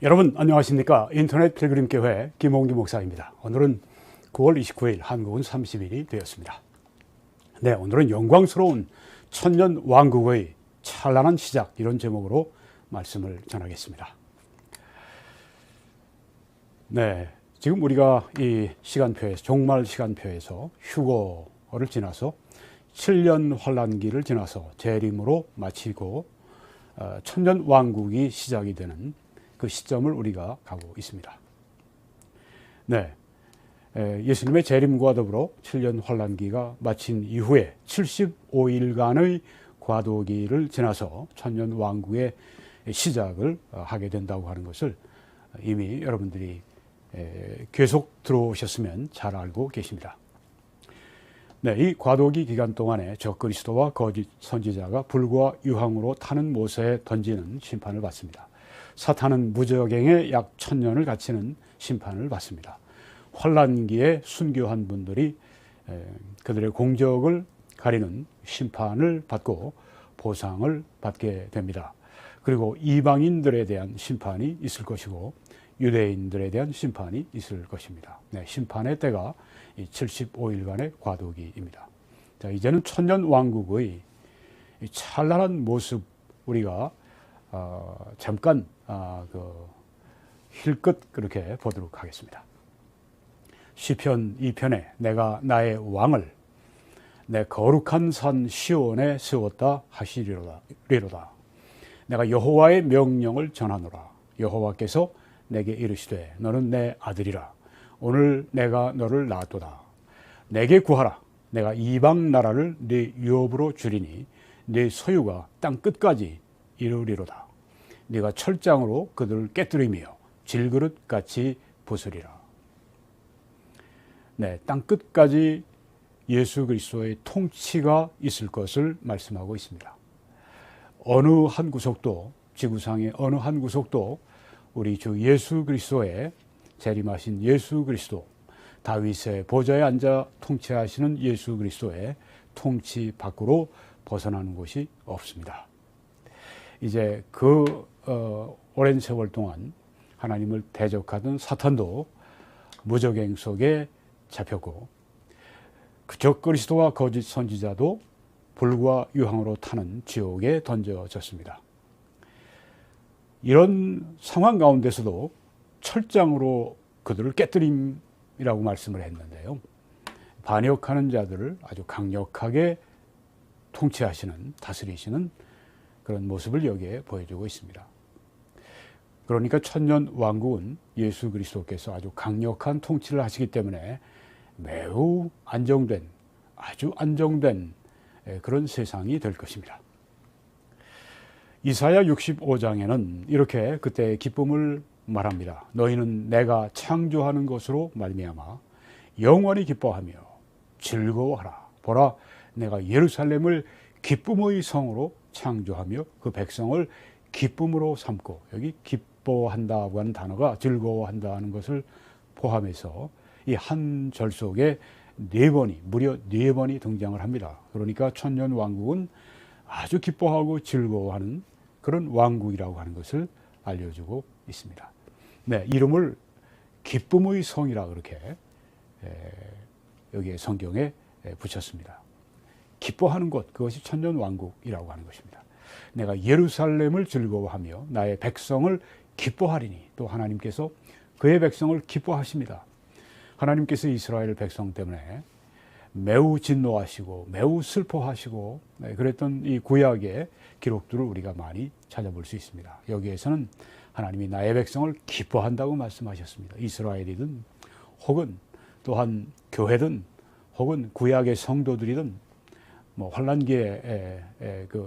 여러분 안녕하십니까? 인터넷 필그림교회 김홍기 목사입니다. 오늘은 9월 29일 한국은 30일이 되었습니다. 네, 오늘은 영광스러운 천년 왕국의 찬란한 시작, 이런 제목으로 말씀을 전하겠습니다. 네, 지금 우리가 이 시간표에서, 종말 시간표에서 휴거를 지나서 7년 환란기를 지나서 재림으로 마치고 천년 왕국이 시작이 되는 그 시점을 우리가 가고 있습니다. 네, 예수님의 재림과 더불어 7년 환란기가 마친 이후에 75일간의 과도기를 지나서 천년 왕국의 시작을 하게 된다고 하는 것을 이미 여러분들이 계속 들어오셨으면 잘 알고 계십니다. 네, 이 과도기 기간 동안에 적그리스도와 거짓 선지자가 불과 유황으로 타는 못에 던지는 심판을 받습니다. 사탄은 무저갱에 약 1000년을 갇히는 심판을 받습니다. 환란기에 순교한 분들이 그들의 공적을 가리는 심판을 받고 보상을 받게 됩니다. 그리고 이방인들에 대한 심판이 있을 것이고 유대인들에 대한 심판이 있을 것입니다. 네, 심판의 때가 이 75일간의 과도기입니다. 자, 이제는 천년 왕국의 찬란한 모습 우리가 잠깐 힐끗 그렇게 보도록 하겠습니다. 시편 2편에 내가 나의 왕을 내 거룩한 산 시온에 세웠다 하시리로다. 내가 여호와의 명령을 전하노라. 여호와께서 내게 이르시되 너는 내 아들이라. 오늘 내가 너를 낳았도다. 내게 구하라. 내가 이방 나라를 네 유업으로 주리니 네 소유가 땅 끝까지 이르리로다. 네가 철장으로 그들을 깨뜨리며 질그릇같이 부수리라. 네, 땅 끝까지 예수 그리스도의 통치가 있을 것을 말씀하고 있습니다. 어느 한 구석도, 지구상의 어느 한 구석도 우리 주 예수 그리스도의 재림하신 예수 그리스도, 다윗의 보좌에 앉아 통치하시는 예수 그리스도의 통치 밖으로 벗어나는 곳이 없습니다. 이제 오랜 세월 동안 하나님을 대적하던 사탄도 무저갱 속에 잡혔고 그적 그리스도와 거짓 선지자도 불과 유황으로 타는 지옥에 던져졌습니다. 이런 상황 가운데서도 철장으로 그들을 깨뜨림이라고 말씀을 했는데요. 반역하는 자들을 아주 강력하게 통치하시는, 다스리시는 그런 모습을 여기에 보여주고 있습니다. 그러니까 천년 왕국은 예수 그리스도께서 아주 강력한 통치를 하시기 때문에 매우 안정된, 아주 안정된 그런 세상이 될 것입니다. 이사야 65장에는 이렇게 그때의 기쁨을 말합니다. 너희는 내가 창조하는 것으로 말미암아 영원히 기뻐하며 즐거워하라. 보라, 내가 예루살렘을 기쁨의 성으로 창조하며 그 백성을 기쁨으로 삼고, 여기 기뻐한다고 하는 단어가 즐거워한다는 것을 포함해서 이 한 절 속에 무려 네 번이 등장을 합니다. 그러니까 천년 왕국은 아주 기뻐하고 즐거워하는 그런 왕국이라고 하는 것을 알려주고 있습니다. 네, 이름을 기쁨의 성이라 그렇게 여기에 성경에 붙였습니다. 기뻐하는 곳, 그것이 천년 왕국이라고 하는 것입니다. 내가 예루살렘을 즐거워하며 나의 백성을 기뻐하리니, 또 하나님께서 그의 백성을 기뻐하십니다. 하나님께서 이스라엘 백성 때문에 매우 진노하시고 매우 슬퍼하시고 그랬던 이 구약의 기록들을 우리가 많이 찾아볼 수 있습니다. 여기에서는 하나님이 나의 백성을 기뻐한다고 말씀하셨습니다. 이스라엘이든 혹은 또한 교회든 혹은 구약의 성도들이든 환란기에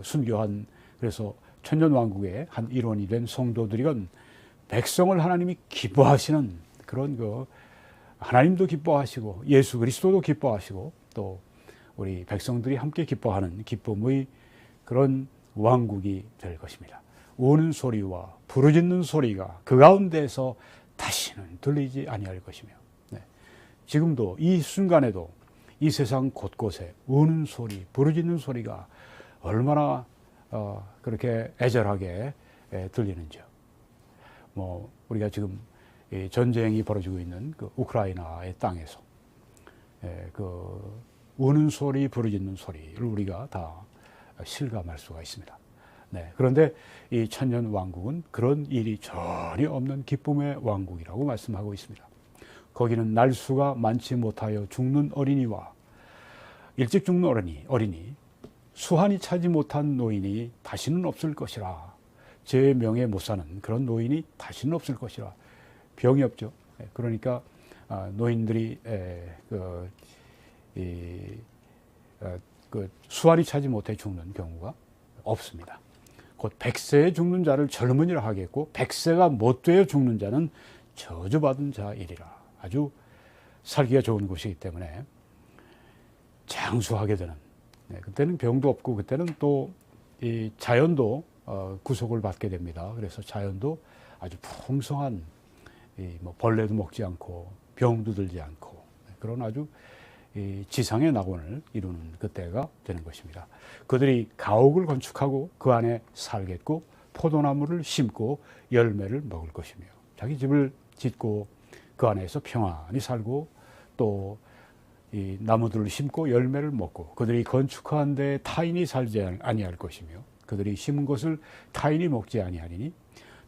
순교한, 그래서 천년왕국의 한 일원이 된 성도들이건 백성을 하나님이 기뻐하시는 그런 하나님도 기뻐하시고 예수 그리스도도 기뻐하시고 또 우리 백성들이 함께 기뻐하는 기쁨의 그런 왕국이 될 것입니다. 우는 소리와 부르짖는 소리가 그 가운데에서 다시는 들리지 아니할 것이며, 지금도 이 순간에도 이 세상 곳곳에 우는 소리, 부르짖는 소리가 얼마나 그렇게 애절하게 들리는지요. 뭐 우리가 지금 이 전쟁이 벌어지고 있는 그 우크라이나의 땅에서 그 우는 소리, 부르짖는 소리를 우리가 다 실감할 수가 있습니다. 네, 그런데 이 천년 왕국은 그런 일이 전혀 없는 기쁨의 왕국이라고 말씀하고 있습니다. 거기는 날수가 많지 못하여 죽는 어린이와 일찍 죽는 어린이, 수한이 차지 못한 노인이 다시는 없을 것이라. 제 명에 못 사는 그런 노인이 다시는 없을 것이라. 병이 없죠. 그러니까 노인들이 수한이 차지 못해 죽는 경우가 없습니다. 곧 100세에 죽는 자를 젊은이라 하겠고 100세가 못 되어 죽는 자는 저주받은 자이리라. 아주 살기가 좋은 곳이기 때문에 장수하게 되는, 그때는 병도 없고 그때는 또 이 자연도 구속을 받게 됩니다. 그래서 자연도 아주 풍성한 뭐 벌레도 먹지 않고 병도 들지 않고 그런 아주 이 지상의 낙원을 이루는 그때가 되는 것입니다. 그들이 가옥을 건축하고 그 안에 살겠고 포도나무를 심고 열매를 먹을 것이며 자기 집을 짓고 그 안에서 평안히 살고 또 이 나무들을 심고 열매를 먹고 그들이 건축한 데 타인이 살지 아니할 것이며 그들이 심은 것을 타인이 먹지 아니하리니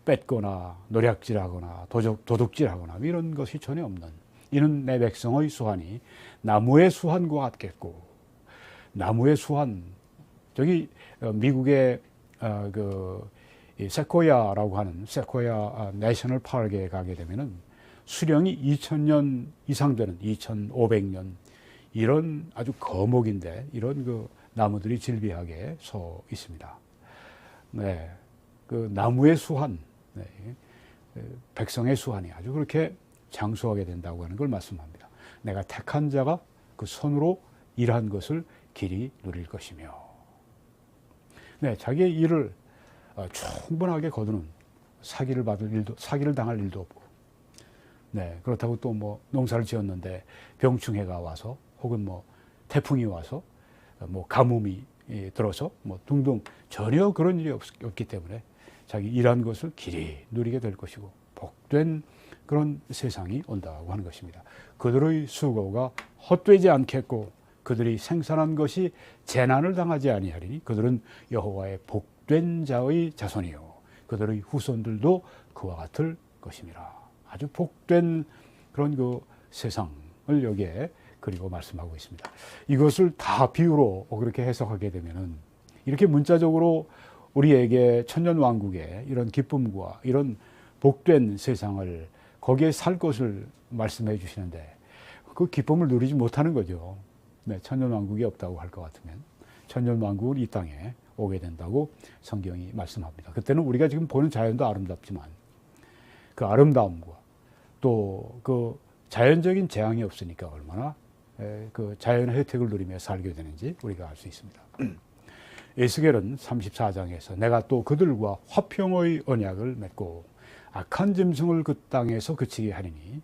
뺏거나 노략질하거나 도둑질하거나 이런 것이 전혀 없는 이는 내 백성의 수환이 나무의 수환과 같겠고 나무의 수환 저기 미국의 그 세코야라고 하는 세코야 내셔널 파크에 가게 되면은 수령이 2000년 이상 되는 2500년 이런 아주 거목인데 이런 그 나무들이 질비하게 서 있습니다. 네, 그 나무의 수환, 네, 백성의 수환이 아주 그렇게 장수하게 된다고 하는 걸 말씀합니다. 내가 택한 자가 그 손으로 일한 것을 길이 누릴 것이며, 네, 자기의 일을 충분하게 거두는 사기를 당할 일도 없고, 네, 그렇다고 또 뭐 농사를 지었는데 병충해가 와서 혹은 뭐 태풍이 와서 뭐 가뭄이 들어서 뭐 등등 전혀 그런 일이 없기 때문에 자기 일한 것을 길이 누리게 될 것이고 복된 그런 세상이 온다고 하는 것입니다. 그들의 수고가 헛되지 않겠고 그들이 생산한 것이 재난을 당하지 아니하리니 그들은 여호와의 복된 자의 자손이요 그들의 후손들도 그와 같을 것입니다. 아주 복된 그런 그 세상을 여기에 그리고 말씀하고 있습니다. 이것을 다 비유로 그렇게 해석하게 되면은 이렇게 문자적으로 우리에게 천년왕국의 이런 기쁨과 이런 복된 세상을 거기에 살 것을 말씀해 주시는데 그 기쁨을 누리지 못하는 거죠. 네, 천년왕국이 없다고 할 것 같으면 천년왕국은 이 땅에 오게 된다고 성경이 말씀합니다. 그때는 우리가 지금 보는 자연도 아름답지만 그 아름다움과 또 그 자연적인 재앙이 없으니까 얼마나 그 자연의 혜택을 누리며 살게 되는지 우리가 알 수 있습니다. 에스겔은 34장에서 내가 또 그들과 화평의 언약을 맺고 악한 짐승을 그 땅에서 그치게 하리니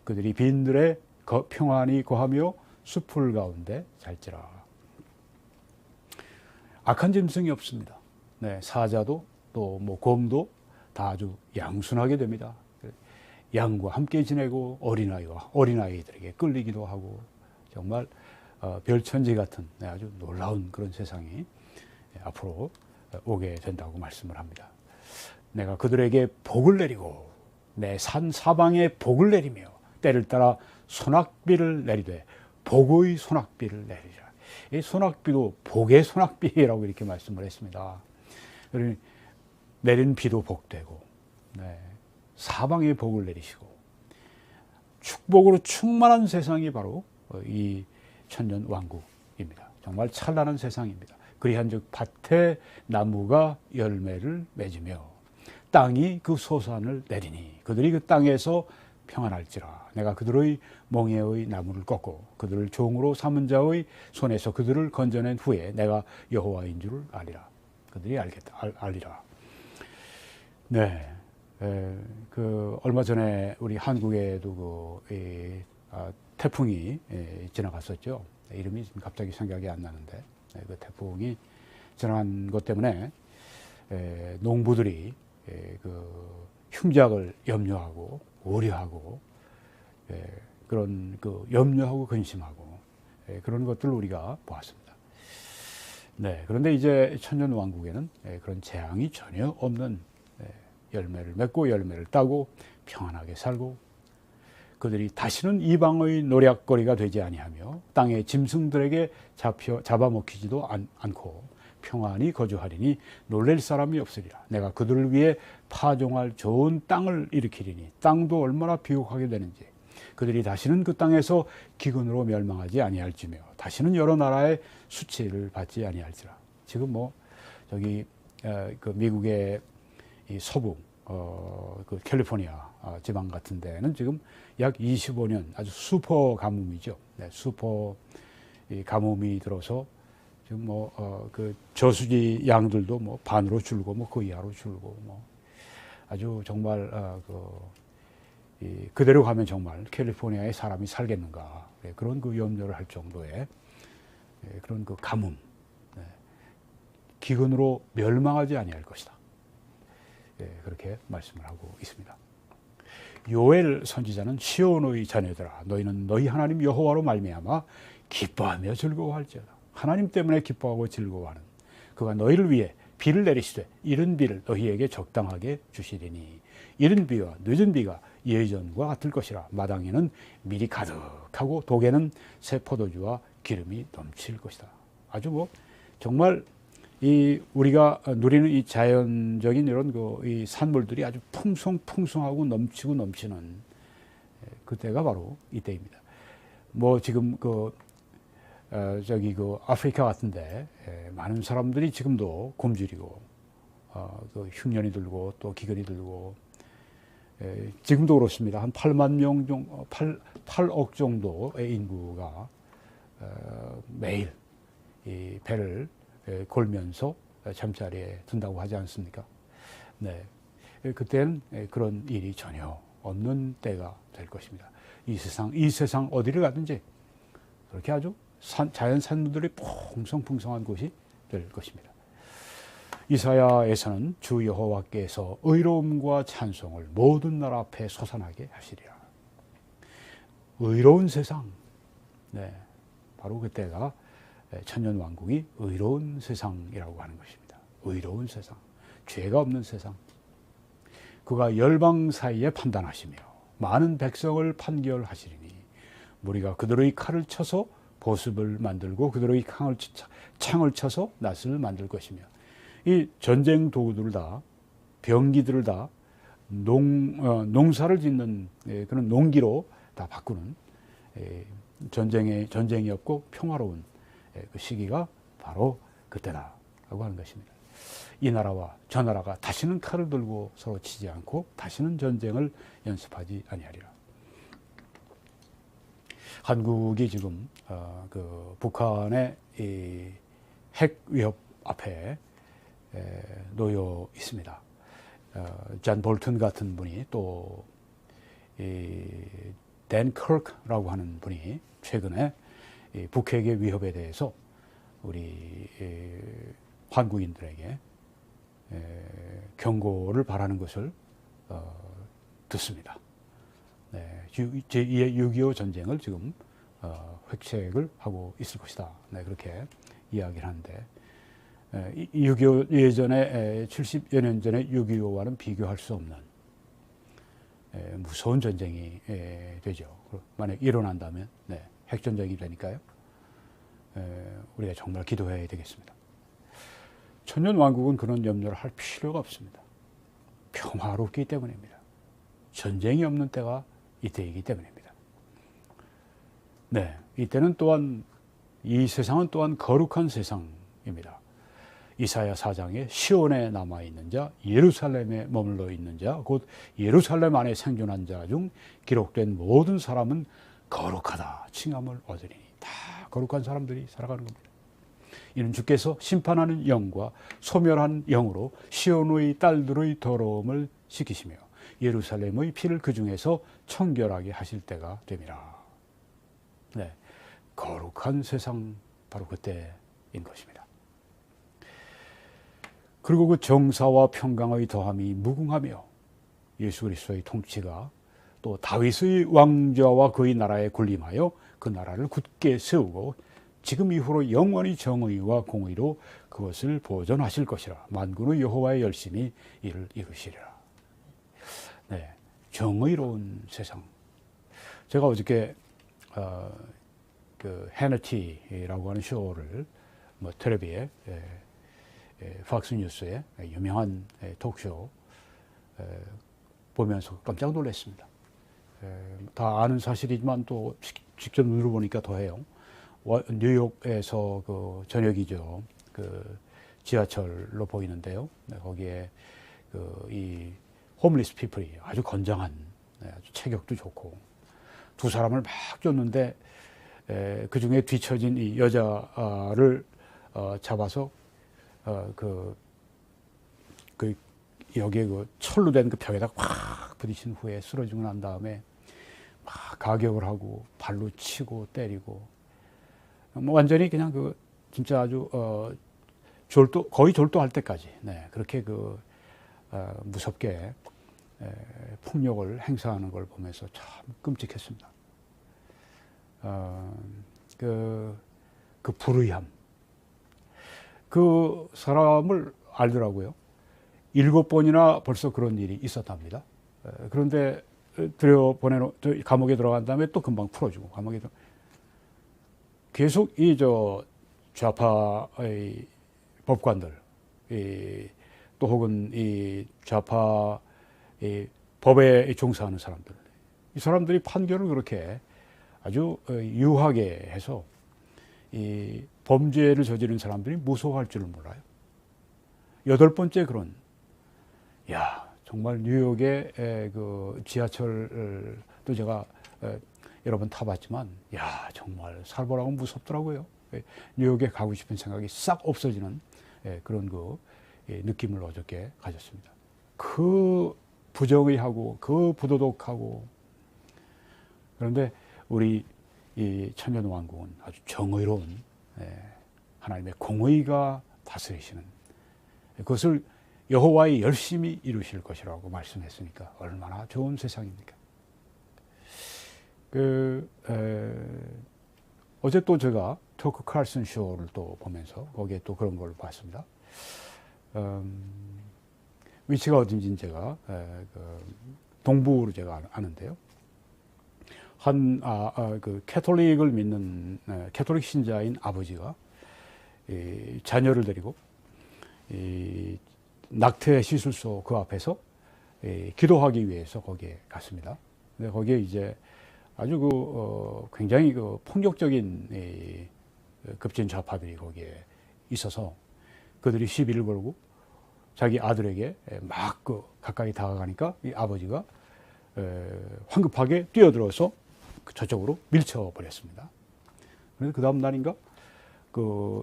그들이 빈들에 평안히 거하며 숲풀 가운데 잘지라. 악한 짐승이 없습니다. 네, 사자도 또 뭐 곰도 다 아주 양순하게 됩니다. 양과 함께 지내고 어린아이들에게 끌리기도 하고 정말 별천지 같은 아주 놀라운 그런 세상이 앞으로 오게 된다고 말씀을 합니다. 내가 그들에게 복을 내리고 내 산 사방에 복을 내리며 때를 따라 소낙비를 내리되 복의 소낙비를 내리라. 이 소낙비도 복의 소낙비라고 이렇게 말씀을 했습니다. 내린 비도 복되고 네, 사방에 복을 내리시고 축복으로 충만한 세상이 바로 이 천년 왕국입니다. 정말 찬란한 세상입니다. 그리한즉 밭에 나무가 열매를 맺으며 땅이 그 소산을 내리니 그들이 그 땅에서 평안할지라. 내가 그들의 멍에의 나무를 꺾고 그들을 종으로 삼은 자의 손에서 그들을 건져낸 후에 내가 여호와인 줄을 알리라. 그들이 알리라. 네. 그 얼마 전에 우리 한국에도 태풍이 지나갔었죠. 이름이 지금 갑자기 생각이 안 나는데 그 태풍이 지나간 것 때문에 농부들이 그 흉작을 염려하고 우려하고 그런 그 염려하고 근심하고 그런 것들을 우리가 보았습니다. 네, 그런데 이제 천년왕국에는 그런 재앙이 전혀 없는 열매를 맺고 열매를 따고 평안하게 살고 그들이 다시는 이방의 노략거리가 되지 아니하며 땅의 짐승들에게 잡아먹히지도 않고 평안히 거주하리니 놀랄 사람이 없으리라. 내가 그들을 위해 파종할 좋은 땅을 일으키리니 땅도 얼마나 비옥하게 되는지 그들이 다시는 그 땅에서 기근으로 멸망하지 아니할지며 다시는 여러 나라의 수치를 받지 아니할지라. 지금 뭐 저기 그 미국의 이 서부 그 캘리포니아 지방 같은 데는 지금 약 25년 아주 슈퍼 가뭄이죠. 네, 슈퍼 이 가뭄이 들어서 지금 뭐 그 저수지 양들도 뭐 반으로 줄고 뭐 그 이하로 줄고 뭐 아주 정말 그대로 가면 정말 캘리포니아에 사람이 살겠는가 그런 그 염려를 할 정도의 그런 그 가뭄, 기근으로 멸망하지 아니할 것이다. 그렇게 말씀을 하고 있습니다. 요엘 선지자는 시온의 자녀들아 너희는 너희 하나님 여호와로 말미암아 기뻐하며 즐거워할지어다. 하나님 때문에 기뻐하고 즐거워하는 그가 너희를 위해 비를 내리시되 이른 비를 너희에게 적당하게 주시리니 이른 비와 늦은 비가 예전과 같을 것이라. 마당에는 밀이 가득하고 독에는 새 포도주와 기름이 넘칠 것이다. 아주 뭐 정말 이 우리가 누리는 이 자연적인 이런 이 산물들이 아주 풍성하고 넘치고 넘치는 그때가 바로 이때입니다. 뭐 지금 저기 아프리카 같은데 많은 사람들이 지금도 굶주리고 그 흉년이 들고 또 기근이 들고 지금도 그렇습니다. 한 8만 명 정도, 8억 정도의 인구가 매일 이 배를 골면서 잠자리에 든다고 하지 않습니까? 네, 그때는 그런 일이 전혀 없는 때가 될 것입니다. 이 세상 어디를 가든지 그렇게 아주 자연 산물들이 풍성한 곳이 될 것입니다. 이사야에서는 주 여호와께서 의로움과 찬송을 모든 나라 앞에 솟아나게 하시리라. 의로운 세상, 네, 바로 그때가 천년왕국이 의로운 세상이라고 하는 것입니다. 의로운 세상, 죄가 없는 세상. 그가 열방 사이에 판단하시며 많은 백성을 판결하시리니 무리가 그들의 칼을 쳐서 보습을 만들고 그들의 창을 쳐서 낫을 만들 것이며 이 전쟁 도구들을 다 병기들을 다 농사를 짓는 그런 농기로 다 바꾸는 전쟁이 없고 평화로운 그 시기가 바로 그때다라고 하는 것입니다. 이 나라와 저 나라가 다시는 칼을 들고 서로 치지 않고 다시는 전쟁을 연습하지 아니하리라. 한국이 지금 그 북한의 이 핵 위협 앞에 놓여 있습니다. 존 볼튼 같은 분이 또 댄 커크라고 하는 분이 최근에 이 북핵의 위협에 대해서 우리 한국인들에게 경고를 바라는 것을 듣습니다. 네, 제6.25 전쟁을 지금 획책을 하고 있을 것이다. 네, 그렇게 이야기를 하는데 6.25 예전에 70여 년 전에 6.25와는 비교할 수 없는 무서운 전쟁이 되죠. 만약 일어난다면 네, 핵전쟁이 되니까요. 우리가 정말 기도해야 되겠습니다. 천년왕국은 그런 염려를 할 필요가 없습니다. 평화롭기 때문입니다. 전쟁이 없는 때가 이때이기 때문입니다. 네, 이때는 또한 이 세상은 또한 거룩한 세상입니다. 이사야 4장에 시온에 남아있는 자, 예루살렘에 머물러 있는 자, 곧 예루살렘 안에 생존한 자 중 기록된 모든 사람은 거룩하다 칭함을 얻으리니. 다 거룩한 사람들이 살아가는 겁니다. 이는 주께서 심판하는 영과 소멸한 영으로 시온의 딸들의 더러움을 씻기시며 예루살렘의 피를 그 중에서 청결하게 하실 때가 됨이라. 네, 거룩한 세상 바로 그때인 것입니다. 그리고 그 정사와 평강의 더함이 무궁하며 예수 그리스도의 통치가 또 다윗의 왕좌와 그의 나라에 군림하여 그 나라를 굳게 세우고 지금 이후로 영원히 정의와 공의로 그것을 보존하실 것이라. 만군의 여호와의 열심히 이를 이루시리라. 네, 정의로운 세상. 제가 어저께 그 해너티라고 하는 쇼를 뭐 텔레비에 팍스뉴스의 유명한 토크쇼 보면서 깜짝 놀랐습니다. 다 아는 사실이지만 또 직접 눈으로 보니까 더해요. 뉴욕에서 그 저녁이죠. 그 지하철로 보이는데요. 거기에 그 이 홈리스 피플이 아주 건장한, 아주 체격도 좋고 두 사람을 막 쫓는데 그 중에 뒤처진 이 여자를 잡아서 그 여기에 그 철로 된 그 벽에다 꽉 부딪힌 후에 쓰러지고 난 다음에 막 가격을 하고 발로 치고 때리고 뭐 완전히 그냥 그 진짜 아주 거의 졸도할 때까지 그렇게 그 무섭게 폭력을 행사하는 걸 보면서 참 끔찍했습니다. 그 불의함. 그 사람을 알더라고요. 7번이나 벌써 그런 일이 있었답니다. 그런데 감옥에 들어간 다음에 또 금방 풀어주고 계속 좌파의 법관들, 또 혹은 이 좌파 법에 종사하는 사람들, 이 사람들이 판결을 그렇게 아주 유하게 해서 이 범죄를 저지른 사람들이 무서워할 줄을 몰라요. 8번째 그런, 정말 뉴욕의 그 지하철도 제가 여러 번 타봤지만, 정말 살벌하고 무섭더라고요. 뉴욕에 가고 싶은 생각이 싹 없어지는 그런 그 느낌을 어저께 가졌습니다. 그 부정의하고 그 부도덕하고, 그런데 우리 이 천년왕국은 아주 정의로운 하나님의 공의가 다스리시는, 그것을 여호와의 열심히 이루실 것이라고 말씀했으니까 얼마나 좋은 세상입니까? 어제 또 제가 토크 칼슨 쇼를 또 보면서 거기에 또 그런 걸 봤습니다. 위치가 어딘지는 제가 동부로 제가 아는데요. 그 캐톨릭을 믿는 캐톨릭 신자인 아버지가 자녀를 데리고 낙태 시술소 그 앞에서 기도하기 위해서 거기에 갔습니다. 근데 거기에 이제 아주 굉장히 폭력적인 급진 좌파들이 거기에 있어서 그들이 시비를 걸고 자기 아들에게 막 가까이 다가가니까 이 아버지가 황급하게 뛰어들어서 저쪽으로 밀쳐버렸습니다. 그래서 그 다음 날인가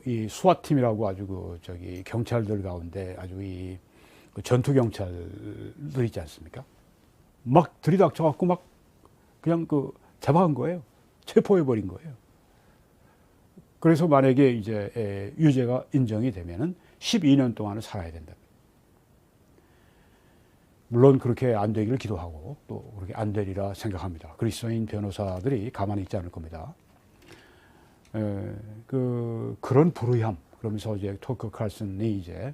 이 수화팀이라고 아주 경찰들 가운데 아주 전투 경찰들 있지 않습니까? 막 들이닥쳐갖고 막 그냥 잡아간 거예요. 체포해버린 거예요. 그래서 만약에 이제 유죄가 인정이 되면은 12년 동안을 살아야 된다. 물론 그렇게 안 되기를 기도하고 또 그렇게 안 되리라 생각합니다. 그리스도인 변호사들이 가만히 있지 않을 겁니다. 그런 불의함, 그러면서 이제 토커 칼슨이 이제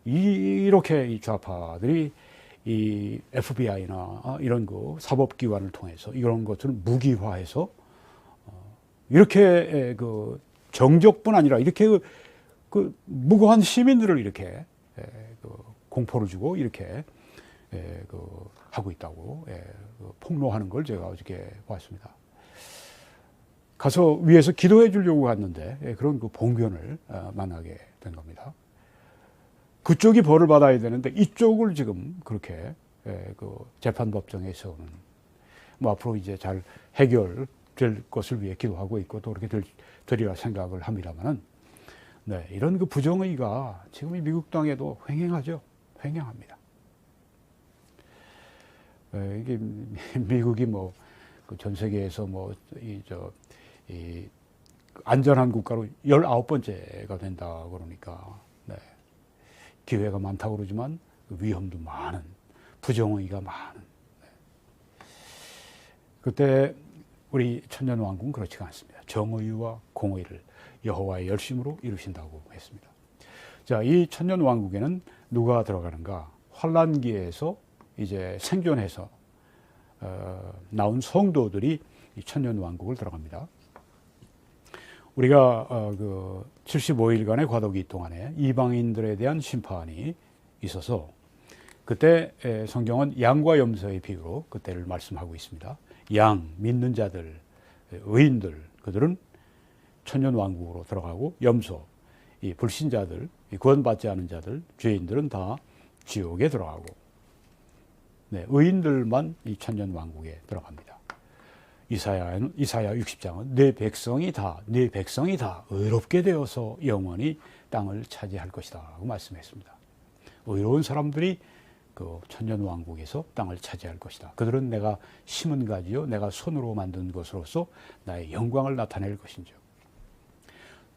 이렇게 이 좌파들이 이 FBI나 이런 사법기관을 통해서 이런 것들을 무기화해서 이렇게 정적뿐 아니라 이렇게 무고한 시민들을 이렇게 공포를 주고 이렇게 하고 있다고 폭로하는 걸 제가 어저께 봤습니다. 가서 위에서 기도해 주려고 갔는데 그런 봉변을 만나게 된 겁니다. 그쪽이 벌을 받아야 되는데 이쪽을 지금 그렇게 재판법정에 세우는, 앞으로 이제 잘 해결될 것을 위해 기도하고 있고 또 그렇게 되리라 생각을 합니다만은, 이런 부정의가 지금 이 미국 땅에도 횡행하죠. 횡행합니다. 이게 미국이 전 세계에서 이 안전한 국가로 19번째가 된다 그러니까, 기회가 많다고 그러지만 위험도 많은, 부정의가 많은. 그때 우리 천년왕국은 그렇지가 않습니다. 정의와 공의를 여호와의 열심으로 이루신다고 했습니다. 자, 이 천년왕국에는 누가 들어가는가? 환란기에서 이제 생존해서 나온 성도들이 이 천년왕국을 들어갑니다. 우리가 그 75일간의 과도기 동안에 이방인들에 대한 심판이 있어서 그때 성경은 양과 염소의 비유로 그때를 말씀하고 있습니다. 양, 믿는 자들, 의인들, 그들은 천년왕국으로 들어가고 염소, 이 불신자들, 이 구원받지 않은 자들, 죄인들은 다 지옥에 들어가고, 네, 의인들만 이 천년왕국에 들어갑니다. 이사야 60장은 내 백성이 다 의롭게 되어서 영원히 땅을 차지할 것이다 하고 말씀했습니다. 의로운 사람들이 그 천년왕국에서 땅을 차지할 것이다. 그들은 내가 심은 가지요 내가 손으로 만든 것으로서 나의 영광을 나타낼 것인지.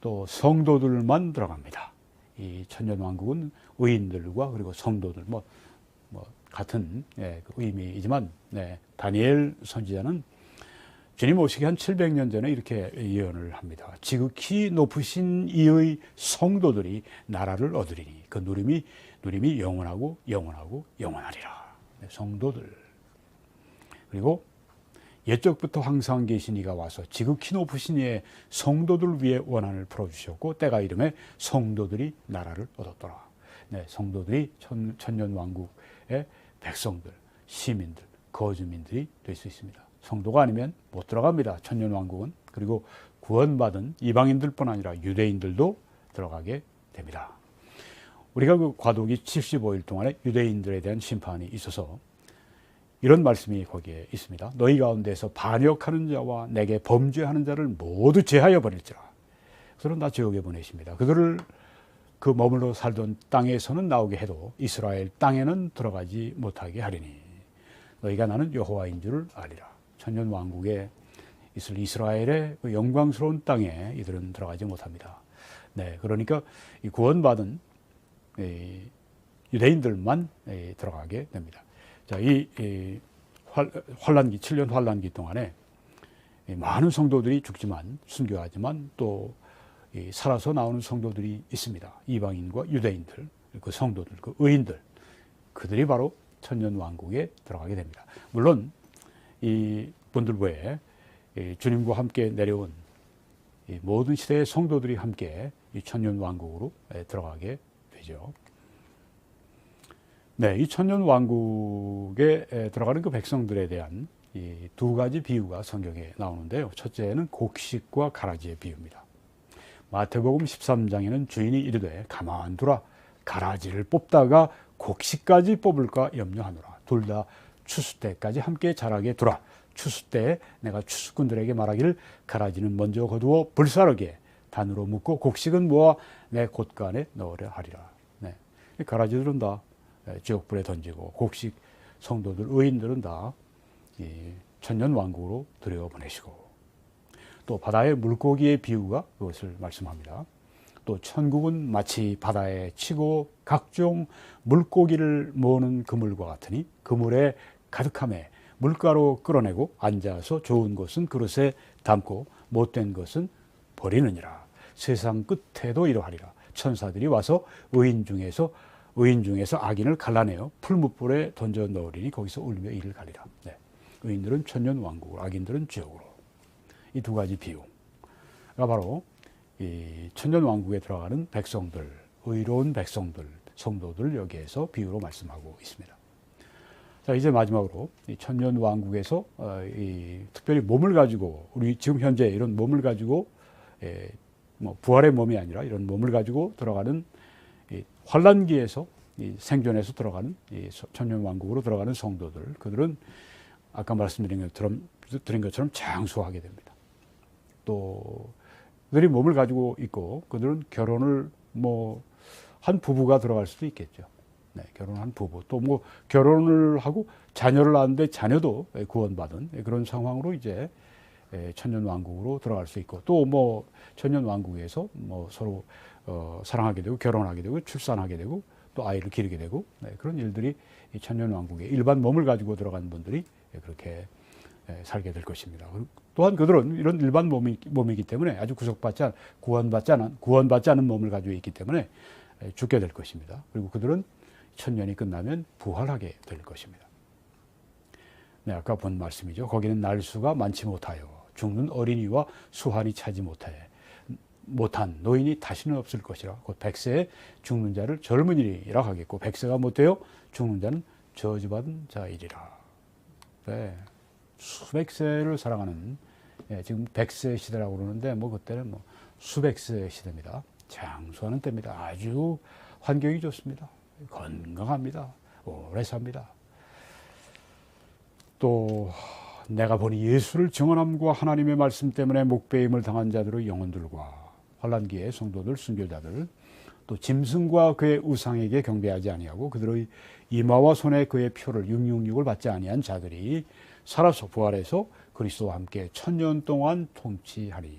또 성도들만 들어갑니다. 이 천년왕국은 의인들과 그리고 성도들 뭐 같은 그 의미이지만, 다니엘 선지자는 주님 오시기 한 700년 전에 이렇게 예언을 합니다. 지극히 높으신 이의 성도들이 나라를 얻으리니 그 누림이 영원하고 영원하리라. 성도들. 그리고 옛적부터 항상 계신 이가 와서 지극히 높으신 이의 성도들 위해 원한을 풀어주셨고 때가 이름에 성도들이 나라를 얻었더라. 성도들이 천년왕국의 백성들, 시민들, 거주민들이 될 수 있습니다. 성도가 아니면 못 들어갑니다. 천년왕국은. 그리고 구원받은 이방인들뿐 아니라 유대인들도 들어가게 됩니다. 우리가 그 과도기 75일 동안에 유대인들에 대한 심판이 있어서 이런 말씀이 거기에 있습니다. 너희 가운데서 반역하는 자와 내게 범죄하는 자를 모두 제하여 버릴지라. 그들은 다 지옥에 보내십니다. 그들을 그 머물러 살던 땅에서는 나오게 해도 이스라엘 땅에는 들어가지 못하게 하리니 너희가 나는 여호와인 줄을 알리라. 천년왕국에 있을 이스라엘의 그 영광스러운 땅에 이들은 들어가지 못합니다. 그러니까 이 구원받은 유대인들만 들어가게 됩니다. 자, 이 환란기 7년 환란기 동안에 많은 성도들이 죽지만 순교하지만 또 살아서 나오는 성도들이 있습니다. 이방인과 유대인들, 그 성도들, 그 의인들, 그들이 바로 천년왕국에 들어가게 됩니다. 물론 이 분들 외에 주님과 함께 내려온 모든 시대의 성도들이 함께 이 천년왕국으로 들어가게 되죠. 이 천년왕국에 들어가는 그 백성들에 대한 이 두 가지 비유가 성경에 나오는데요. 첫째는 곡식과 가라지의 비유입니다. 마태복음 13장에는 주인이 이르되 가만두라, 가라지를 뽑다가 곡식까지 뽑을까 염려하노라. 둘 다 추수 때까지 함께 자라게 두라. 추수 때에 내가 추수꾼들에게 말하기를 가라지는 먼저 거두어 불사르게 단으로 묶고 곡식은 모아 내 곳간에 넣으려 하리라. 가라지들은 다 지옥불에 던지고 곡식 성도들 의인들은 다 천년왕국으로 들여보내시고, 또 바다의 물고기의 비유가 그것을 말씀합니다. 또 천국은 마치 바다에 치고 각종 물고기를 모으는 그물과 같으니 그물에 가득함에 물가로 끌어내고 앉아서 좋은 것은 그릇에 담고 못된 것은 버리느니라. 세상 끝에도 이러하리라. 천사들이 와서 의인 중에서 악인을 갈라내어 풀무불에 던져 넣으리니 거기서 울며 이를 가리라. 의인들은 천년왕국으로, 악인들은 지옥으로. 이 두 가지 비유가 바로 이 천년왕국에 들어가는 백성들, 의로운 백성들, 성도들 여기에서 비유로 말씀하고 있습니다. 자, 이제 마지막으로 이 천년왕국에서 특별히 몸을 가지고, 우리 지금 현재 이런 몸을 가지고 부활의 몸이 아니라 이런 몸을 가지고 들어가는 환란기에서 생존해서 들어가는 천년왕국으로 들어가는 성도들, 그들은 아까 말씀드린 것처럼 장수하게 됩니다. 또 그들이 몸을 가지고 있고 그들은 결혼을 한 부부가 들어갈 수도 있겠죠. 결혼한 부부, 또 결혼을 하고 자녀를 낳았는데 자녀도 구원받은 그런 상황으로 이제 천년왕국으로 들어갈 수 있고, 또 천년왕국에서 서로 사랑하게 되고 결혼하게 되고 출산하게 되고 또 아이를 기르게 되고 그런 일들이 이 천년왕국에 일반 몸을 가지고 들어간 분들이 그렇게 살게 될 것입니다. 또한 그들은 이런 일반 몸이기 때문에 아주 구원받지 않은 몸을 가지고 있기 때문에 죽게 될 것입니다. 그리고 그들은 천년이 끝나면 부활하게 될 것입니다. 네, 아까 본 말씀이죠. 거기는 날수가 많지 못하여 죽는 어린이와 수환이 차지 못한 노인이 다시는 없을 것이라. 곧 백세에 죽는 자를 젊은이라 하겠고, 백세가 못되어 죽는 자는 저주받은 자이리라. 네, 수백 세를 살아가는, 지금 백세 시대라고 그러는데 그때는 수백 세 시대입니다. 장수하는 때입니다. 아주 환경이 좋습니다. 건강합니다. 오래 삽니다. 또 내가 보니 예수를 증언함과 하나님의 말씀 때문에 목배임을 당한 자들의 영혼들과 환난기의 성도들, 순교자들, 또 짐승과 그의 우상에게 경배하지 아니하고 그들의 이마와 손에 그의 표를 666을 받지 아니한 자들이 살아서 부활해서 그리스도와 함께 천년 동안 통치하리.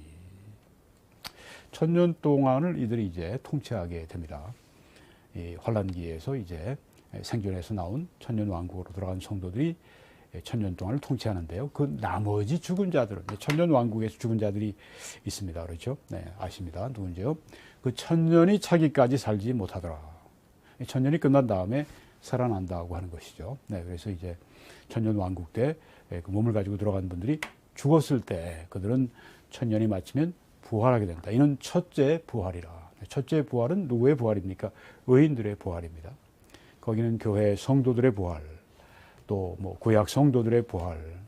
천년 동안을 이들이 이제 통치하게 됩니다. 이 환난기에서 이제 생존해서 나온 천년 왕국으로 들어간 성도들이 천년 동안을 통치하는데요. 그 나머지 죽은 자들은 천년 왕국에서 죽은 자들이 있습니다. 그렇죠? 네, 아십니다. 누군지요? 그 천년이 차기까지 살지 못하더라. 천년이 끝난 다음에 살아난다고 하는 것이죠. 네, 그래서 이제 천년 왕국 때 그 몸을 가지고 들어간 분들이 죽었을 때 그들은 천년이 마치면 부활하게 된다. 이는 첫째 부활이라. 첫째 부활은 누구의 부활입니까? 의인들의 부활입니다. 거기는 교회 성도들의 부활, 또 구약 성도들의 부활,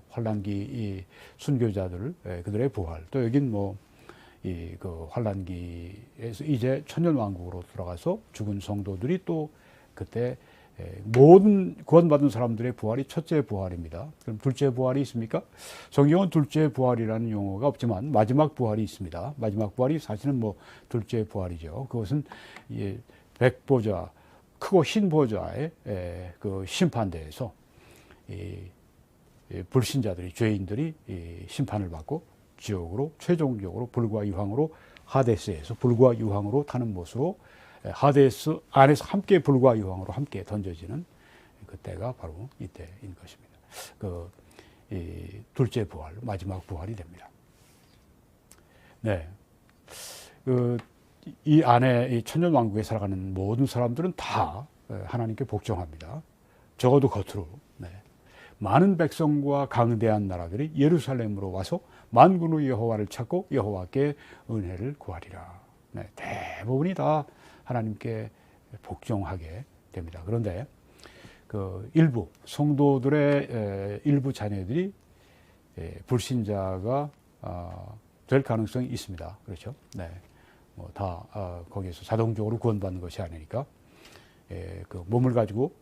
환난기 이 순교자들 그들의 부활, 또 여긴 그 환난기에서 이제 천년 왕국으로 들어가서 죽은 성도들이 또 그때 모든 구원받은 사람들의 부활이 첫째 부활입니다. 그럼 둘째 부활이 있습니까? 성경은 둘째 부활이라는 용어가 없지만 마지막 부활이 있습니다. 마지막 부활이 사실은 둘째 부활이죠. 그것은 백보좌, 크고 흰 보좌의 그 심판대에서 불신자들이, 죄인들이 심판을 받고 지옥으로 최종적으로 불과 유황으로 하데스에서 불과 유황으로 타는 모습으로 하데스 안에서 함께 불과 유황으로 함께 던져지는 그때가 바로 이때인 것입니다. 둘째 부활, 마지막 부활이 됩니다. 네. 이 안에 이 천년 왕국에 살아가는 모든 사람들은 다 하나님께 복종합니다. 적어도 겉으로. 네. 많은 백성과 강대한 나라들이 예루살렘으로 와서 만군의 여호와를 찾고 여호와께 은혜를 구하리라. 네. 대부분이 다 하나님께 복종하게 됩니다. 그런데 그 일부 성도들의 일부 자녀들이 불신자가 될 가능성이 있습니다. 그렇죠? 네. 다 거기에서 자동적으로 구원받는 것이 아니니까 그 몸을 가지고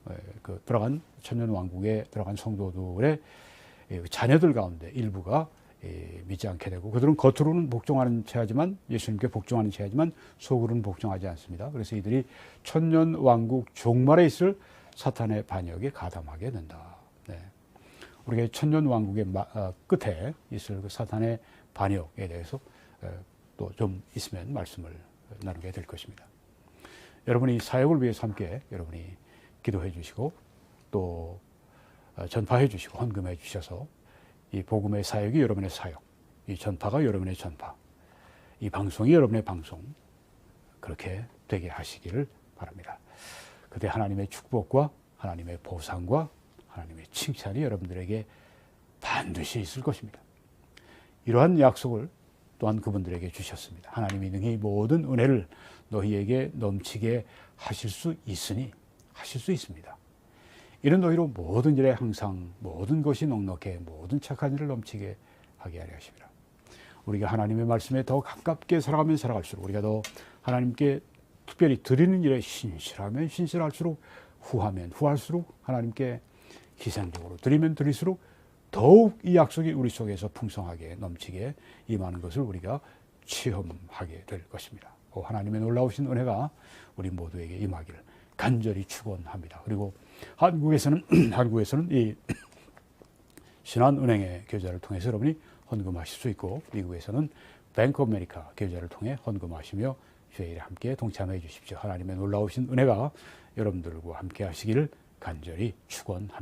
들어간 천년 왕국에 들어간 성도들의 자녀들 가운데 일부가 믿지 않게 되고 그들은 겉으로는 복종하는 체하지만 예수님께 복종하는 체하지만 속으로는 복종하지 않습니다. 그래서 이들이 천년 왕국 종말에 있을 사탄의 반역에 가담하게 된다. 네. 우리가 천년 왕국의 끝에 있을 그 사탄의 반역에 대해서 또 좀 있으면 말씀을 나누게 될 것입니다. 여러분이 사역을 위해서 함께 여러분이 기도해 주시고 또 전파해 주시고 헌금해 주셔서 이 복음의 사역이 여러분의 사역, 이 전파가 여러분의 전파, 이 방송이 여러분의 방송 그렇게 되게 하시기를 바랍니다. 그때 하나님의 축복과 하나님의 보상과 하나님의 칭찬이 여러분들에게 반드시 있을 것입니다. 이러한 약속을 또한 그분들에게 주셨습니다. 하나님이 능히 모든 은혜를 너희에게 넘치게 하실 수 있습니다. 이런 너희로 모든 일에 항상 모든 것이 넉넉해 모든 착한 일을 넘치게 하게 하려 하십니다. 우리가 하나님의 말씀에 더 가깝게 살아가면 살아갈수록 우리가 더 하나님께 특별히 드리는 일에 신실하면 신실할수록 후하면 후할수록 하나님께 희생적으로 드리면 드릴수록 더욱 이 약속이 우리 속에서 풍성하게 넘치게 임하는 것을 우리가 체험하게 될 것입니다. 하나님의 놀라우신 은혜가 우리 모두에게 임하기를 간절히 축원합니다. 그리고 한국에서는 이 신한은행의 계좌를 통해서 여러분이 헌금하실 수 있고 미국에서는 뱅크 오브 아메리카 계좌를 통해 헌금하시며 주의 일에 함께 동참해 주십시오. 하나님의 놀라우신 은혜가 여러분들과 함께 하시기를 간절히 축원합니다.